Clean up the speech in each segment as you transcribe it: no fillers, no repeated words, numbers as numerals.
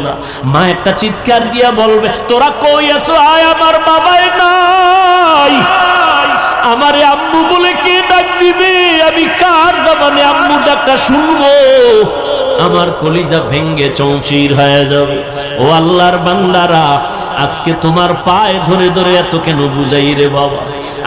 তোমরা। মা একটা চিৎকার দিয়া বলবে, তোরা কই আছো? আয়, আমার বাবাই নাই, আমারে আম্মু বলে কে ডাক দিবে? আমি কার জবানে আম্মু ডাকটা শুনবো? আমার কলিজা ভেঙ্গে চৌচির হয়ে যাবে। ও আল্লাহর বান্দারা, আজকে তোমার পায়ে ধরে ধরে এত কেন বুঝাই রে বাবা?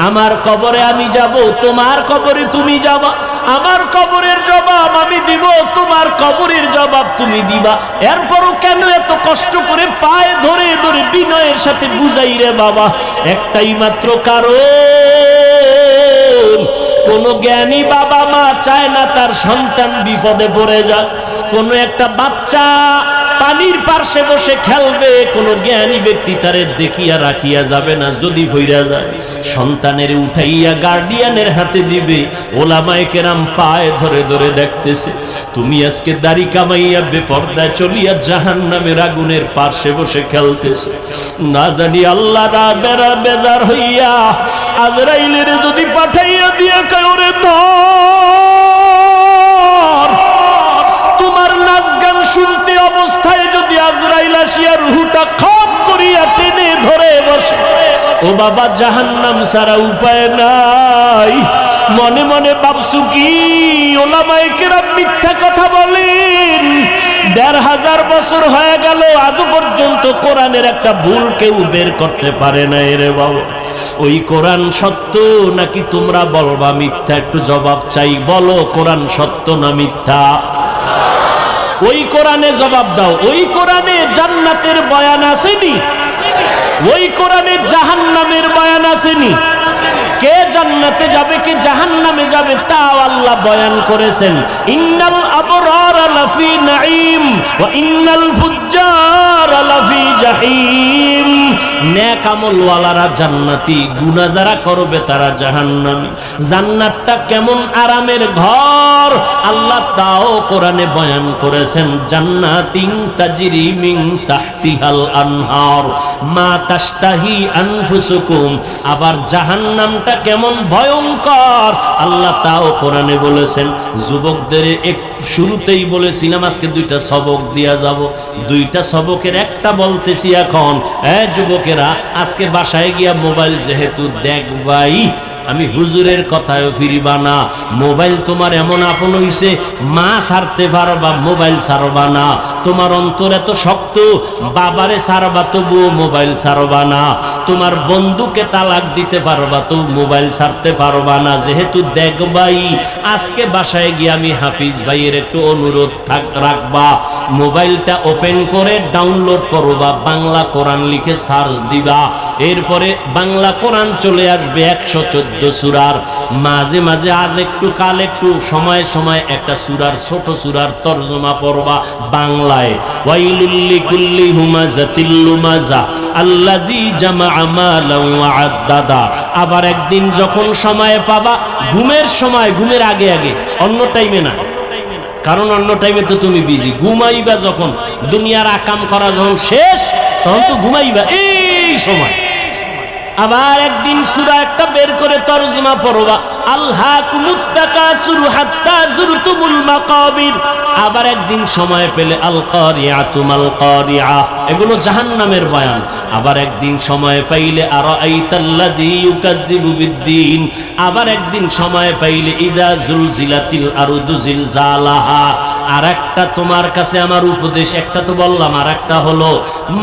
আমার কবরে আমি যাব, তোমার কবরে তুমি যাবা। আমার কবরের জবাব আমি দিব, তোমার কবরের জবাব তুমি দিবা। এরপরও কেন এত কষ্ট করে পায়ে ধরে ধরে বিনয়ের সাথে বুঝাই রে বাবা? একটাই মাত্র কারণ, কোন জ্ঞানী বাবা মা চায় না তার সন্তান বিপদে পড়ে যাক। কোন একটা বাচ্চা পানির পার্শ্বে বসে খেলবে, কোন জ্ঞানী ব্যক্তি তারে দেখিয়া রাখিয়া যাবে না, যদি ভইরা যায় সন্তানের উঠাইয়া গার্ডিয়ানের হাতে দিবে। ওলামায়ে কেরাম পায়ে ধরে ধরে দেখতেছে, তুমি আজকে দাড়ি কামাইয়া বেপর্দায় চলিয়া জাহান্নামের আগুনের পার্শ্বে বসে খেলতেছো। না জানি আল্লাহ বেজার হইয়া আজরাইলের যদি পাঠাইয়া দিয়া কয়, ওরে ধর, তোমার নাচ গান শুনতে অবস্থায় যদি আজরাইল আসিয়া রুহুটা খপ করিয়া টেনে ধরে বসে, ও বাবা জাহান্নাম ছাড়া উপায় নাই। মনে মনে ভাবছু কি ওলামায়ে কেরাম মিথ্যা কথা বলেন? ১৫০০ বছর হয়ে গেল, আজ পর্যন্ত কোরআনের একটা ভুল কেউ বের করতে পারে না রে বাবা। ওই কোরআন সত্য নাকি তোমরা বলবা মিথ্যা? একটু জবাব চাই, বলো কোরআন সত্য না মিথ্যা? ওই কোরআনে জবাব দাও। ওই কোরআনে জান্নাতের বয়ান আসেনি? ওই কোরআনে জাহান্নামের বয়ান আসেনি? কে জান্নাতে যাবে কে জাহান্নামে যাবে তাও আল্লাহ বয়ান করেছেন। ইন্নাল আবরার লাফি নাঈম ওয়া ইন্নাল ফুজ্জার লাফি জাহিম। নেক আমলওয়ালারা জান্নাতি, গুনাহ যারা করবে তারা জাহান্নামী। জান্নাতটা কেমন আরামের ঘর আল্লাহ তাও কোরআনে বয়ান করেছেন। জান্নাতিন তাজরি মিন তাহতিহাল আনহার মা তাশতাহি আনফুসুকুম। আবার জাহান্নামটা কেমন ভয়ঙ্কর আল্লাহ তাও কোরআনে বলেছেন। যুবকদের শুরুতেই বলেছিলাম আজকে দুইটা সবক দিয়া যাব। দুইটা সবকের একটা বলতেছি এখন। যুবকেরা, আজকে বাসায় গিয়া মোবাইল যেহেতু দেখবাই, আমি হুজুরের কথায়ও ফিরিবা না। মোবাইল তোমার এমন আপন হইছে, মা ছাড়তে পারবা, মোবাইল ছাড়বা না। তোমার অন্তর এত শক্ত, বাবারে ছাড়বা তবুও মোবাইল ছাড়বা না। তোমার বন্ধুকে তালাক দিতে পারবা তো মোবাইল ছাড়তে পারবা না। যেহেতু দেখবাই, আজকে বাসায় গিয়ে আমি হাফিজ ভাইয়ের একটু অনুরোধ রাখবা, মোবাইলটা ওপেন করে ডাউনলোড করবা, বাংলা কোরআন লিখে সার্চ দিবা। এরপরে বাংলা কোরআন চলে আসবে 114 সূরার। মাঝে মাঝে আজ একটু কাল একটু সময় সময় একটা সূরার ছোট সূরার তরজমা পড়বা বাংলায়। ওয়াইলুল লিকুল্লি হুমাযাতিল লুমাযা আল্লাযী জামাআ মালান ওয়া আদ্দাদা। আবার একদিন যখন সময় পাবা, ঘুমের সময়, ঘুমের আগে আগে, অন্য টাইমে না, কারণ অন্য টাইমে তো তুমি বিজি। ঘুমাইবা যখন, দুনিয়ার আকাম করা যখন শেষ, তখন তো ঘুমাইবা এই সময়। আবার একদিন সূরা একটা বের করে তরজমা পড়বা, আলহাকুমুত তাকাসুরু হাত্তা যুরতুমুল মাকাবির। আবার একদিন সময় পেলে আল কারিআতু মাল কারিআ, এগুলো জাহান্নামের বয়ান। আবার একদিন সময় পাইলে আরাআইতাল্লাযী ইউকাযযিবু বিদ্দীন। আবার একদিন সময় পাইলে ইযা জুলজিলাতিল আরদু জিলজালাহা। আর একটা তোমার কাছে আমার উপদেশ, একটা তো বললাম, আর একটা হলো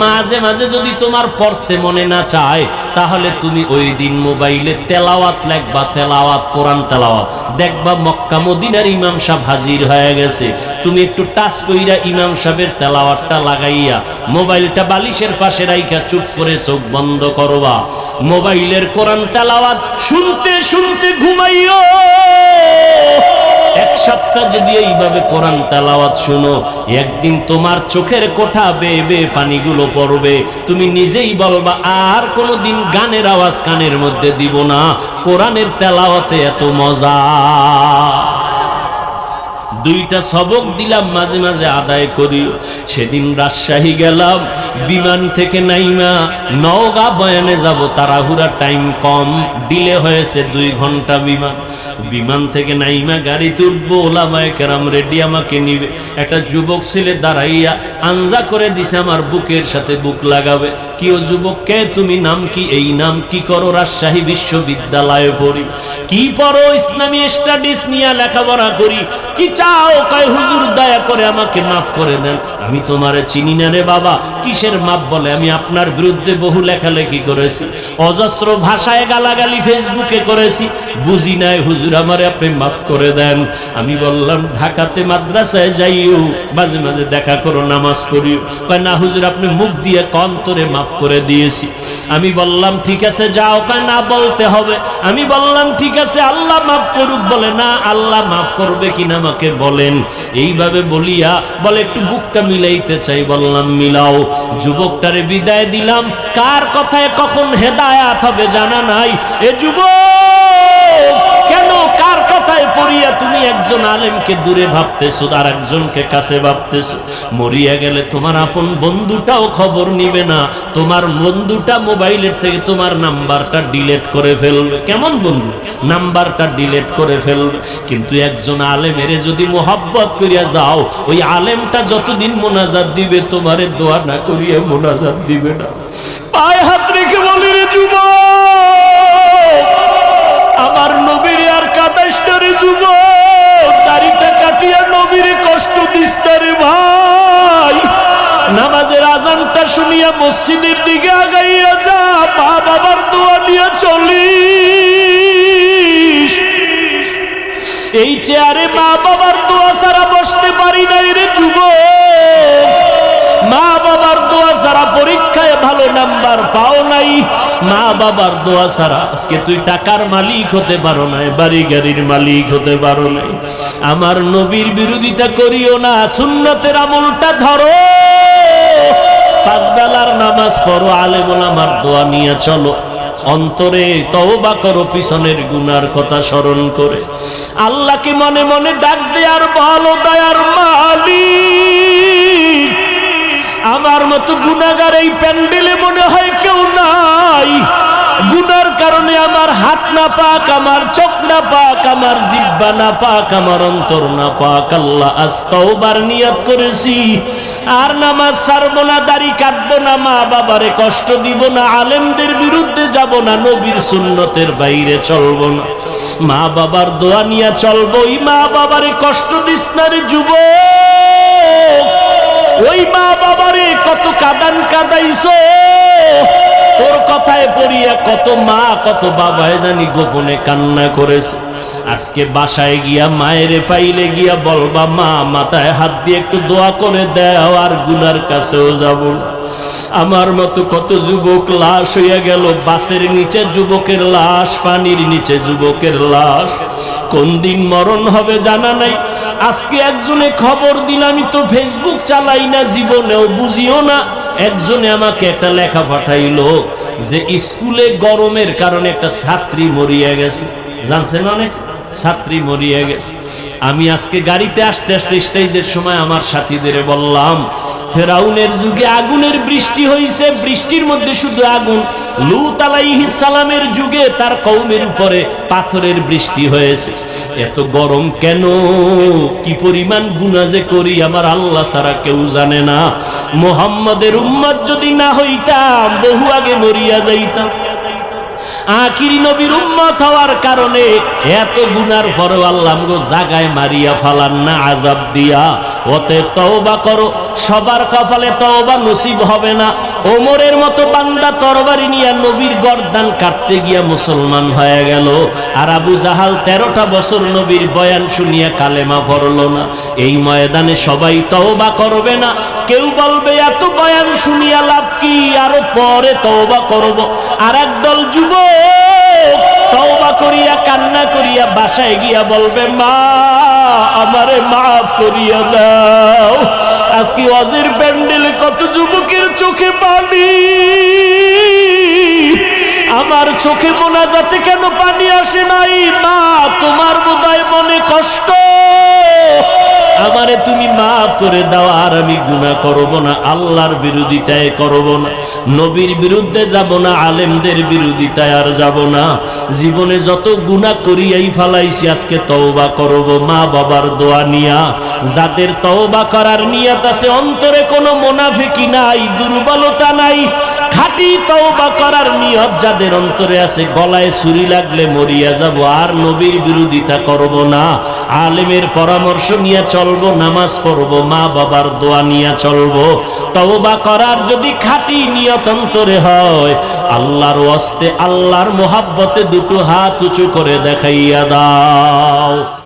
মাঝে মাঝে যদি তোমার পড়তে মনে না চায়, তাহলে তুমি ওই দিন মোবাইলে তেলাওয়াত লিখবা, তেলাওয়াত, কোরআন তেলাওয়াত। দেখবা মক্কা মদিনার ইমাম সাহেব হাজির হয়ে গেছে। তুমি একটু টাচ কইরা ইমাম সাহেবের তেলাওয়াতটা লাগাইয়া মোবাইলটা বালিশের পাশে রাইখা চুপ করে চোখ বন্ধ করবা। মোবাইলের কোরআন তেলাওয়াত শুনতে শুনতে ঘুমাইও। এক সপ্তাহ যদি এইভাবে কোরআন তেলাওয়াত শুনো, একদিন তোমার চোখের কোঠা বেয়ে বেয়ে পানিগুলো পড়বে। তুমি নিজেই বলবা আর কোনোদিন গানের আওয়াজ কানের মধ্যে দিব না, কোরআনের তেলাওয়াতে এত মজা। দুইটা সবক দিলাম, মাঝে মাঝে আদায় করিও। সেদিন রাজশাহী গেলাম, বিমান থেকে নাইমা নওগাঁ বয়ানে যাব, তাড়াহুড়া, টাইম কম, ডিলে হয়েছে 2 ঘন্টা বিমান। বিমান থেকে নাইমা গাড়িতে উঠবো, ওলামায়ে কেরাম রেডি, আমাকে নিবে। একটা যুবক ছেলে দাঁড়াইয়া আঞ্জা করে দিছে, আমার বুকের সাথে বুক লাগাবে। কি ও যুবক, কে তুমি, নাম কি? এই নাম। কি করো? রাজশাহী বিশ্ববিদ্যালয়ে পড়ি। কি পড়ো? ইসলামী স্টাডিজ নিয়ে লেখাপড়া করি। কি চাও? কয় হুজুর দয়া করে আমাকে মাফ করে দেন, আমি তোমারে চিনি না রে বাবা। কিসের মাপ? বলে আমি আপনার বিরুদ্ধে বহু লেখালেখি করেছি, অজস্র ভাষায় গালাগালি ফেসবুকে করেছি, বুঝি নাই হুজুর, আমারে আপনি মাফ করে দেন। আমি বললাম ঢাকাতে মাদ্রাসায় যাইও, মাঝে মাঝে দেখা করো, নামাজ পড়িও। কয় না হুজুর, আপনি মুখ দিয়ে অন্তরে মাফ করে দিয়েছি। আমি বললাম ঠিক আছে যাও। কয় না, বলতে হবে। আমি বললাম ঠিক আছে, আল্লাহ মাফ করুক। বলে না, আল্লাহ মাফ করবে কিনা আমাকে বলেন। এইভাবে বলিয়া বলে একটু বুকটা মিলাইতে চাই। বললাম মিলাও। যুবকটারে বিদায় দিলাম। কার কথায় কখন হেদায়াত হবে জানা নাই। এ যুবক, কেন কার কথায় পড়িয়া তুমি একজন আলেমকে দূরে ভাবতেছো আর একজনকে কাছে ভাবতেছো? মরিয়া গেলে তোমার আপন বন্ধুটাও খবর নিবে না। তোমার বন্ধুটা মোবাইলের থেকে তোমার নাম্বারটা ডিলিট করে ফেলবে। কেমন বন্ধু? নাম্বারটা ডিলিট করে ফেলবে। কিন্তু একজন আলেমের যদি মোহাব্বত করিয়া যাও, ওই আলেমটা যতদিন মোনাজাত দিবে তোমারে দোয়া না করিয়া মোনাজাত দিবে না। পায়ে হাত রেখে বলি রে যুবক, আমার নবীর আর কাদাইস না রে যুবক, দাড়িটা কাটিয়া নবীর কষ্ট দিস না রে ভাই। নামাজের আজানটা শুনিয়া মসজিদের দিকে আগাইয়া যা, মা বাবার দোয়া নিয়ে চলিস। এই চেয়ারে মা বাবার দোয়া ছাড়া বসতে পারি নাই রে যুবক। মা বাবার দোয়া ছাড়া পরীক্ষায় ভালো নাম্বার পাও নাই। মা বাবার দোয়া ছাড়া আজকে তুই টাকার মালিক হতে পারো নাই, বাড়ি গাড়ির মালিক হতে পারো নাই। আমার নবীর বিরোধিতা করিও না, সুন্নতের আমলটা ধরো, 5 বেলার নামাজ পড়ো, আলেম ওলামার দোয়া নিয়ে চলো, অন্তরে তওবা করো পিছনের গুনার কথা স্মরণ করে। আল্লাহকে মনে মনে ডাক দে আর বলো, দয়ার মালিক, আমার মতো গুনাহগার এই প্যান্ডেলে মনে হয় কেউ নাই। গুনার কারণে আমার হাত না পাক, আমার চোখ না পাক, আমার জিহ্বা না পাক, আমার অন্তর না পাক। আল্লাহ আজ তওবার নিয়ত করেছি, আর নামাজ ছাড়বো না, দাড়ি কাটবো না, মা বাবারে কষ্ট দিব না, আলেমদের বিরুদ্ধে যাব না, নবীর সুন্নতের বাইরে চলবো না, মা বাবার দোয়া নিয়ে চলবো। ওই মা বাবারে কষ্ট দিস না রে যুবক। ওই মা বাবারে কত কাদান কাদাইছো, তোর কথায় পড়িয়া কত মা কত বাবায় জানি গোপনে কান্না করেছে। আজকে বাসায় গিয়া মায়ের পাইলে গিয়া বলবা, মা মাথায় হাত দিয়ে একটু দোয়া করে দাও, আর গুনার কাছেও যাব। আমার মতো কত যুবক লাশ হইয়া গেল, বাসের নিচে যুবকের লাশ, পানির নিচে যুবকের লাশ। কোন দিন মরণ হবে জানা নাই। আজকে একজনে খবর দিল, আমি তো ফেসবুক চালাই না, জীবনেও বুঝিও না। একজনে আমাকে একটা লেখা পাঠাইলো যে স্কুলে গরমের কারণে একটা ছাত্রী মরিয়া গেছে। জানছেন, অনেক ছাত্রী মরিয়া গেছে। আমি আজকে গাড়িতে আসতে আসতে স্টেজের সময় আমার সাথীদের বললাম, ফেরাউনের যুগে আগুনের বৃষ্টি হয়েছে, বৃষ্টির মধ্যে শুধু আগুন। লূত আলাইহিস সালামের যুগে তার কওমের উপরে পাথরের বৃষ্টি হয়েছে। এত গরম কেন? কি পরিমাণ গুনাহ যে করি আমার আল্লাহ ছাড়া কেউ জানে না। মুহাম্মাদের উম্মত যদি না হইতাম, বহু আগে মরিয়া যাইতাম। আখিরি নবীর উম্মত হওয়ার কারণে এত গুনার পরেও আল্লাহ আমগো জাগায় মারিয়া ফালান না আযাব দিয়া। অতএব তওবা করো, সবার কপালে তওবা নসিব হবে না। ওমরের মতো বান্দা তরবারি নিয়ে নবীর গর্দান কাটতে গিয়া মুসলমান হয়ে গেল, আর আবু জাহাল 13টা বছর নবীর বয়ান শুনিয়া কালেমা পড়ল না। এই ময়দানে সবাই তওবা করবে না। কেউ বলবে এত বয়ান শুনিয়া লাভ কি, আরো পরে তওবা করব। আর একদল যুবক তওবা করিয়া কান্না করিয়া বাসায় গিয়া বলবে, মা আমারে মাফ করিয়া দাও। আজকে ওয়াজের প্যান্ডেলে কত যুবকের চোখে পানি, আমার চোখে মোনাজাতে কেন পানি আসে নাই? মা তোমার বোধহয় মনে কষ্ট, আমারে তুমি মাফ করে দাও, আর আমি গুনাহ করব না, আল্লাহর বিরোধিতায় করব না, নবীর বিরুদ্ধে যাব না, আলেমদের বিরোধিতায় আর যাব না। জীবনে যত গুনাহ করিয়াই ফালাইছি আজকে তওবা করব মা বাবার দোয়া নিয়া। যাদের তওবা করার নিয়ত আছে, অন্তরে কোনো মুনাফিকি নাই, দুর্বলতা নাই, খাঁটি তওবা করার নিয়ত যাদের অন্তরে আছে, গলায় ছুরি লাগলে মরিয়া যাব, আর নবীর বিরোধিতা করব না, আলেমের পরামর্শ নিয়ে চলবো, নামাজ পড়বো, মা বাবার দোয়া নিয়ে চলবো। তওবা করার যদি খাঁটি নিয়ত অন্তরে হয়, আল্লাহর ওয়াস্তে, আল্লাহর মোহাব্বতে দুটো হাত উঁচু করে দেখাইয়া দাও।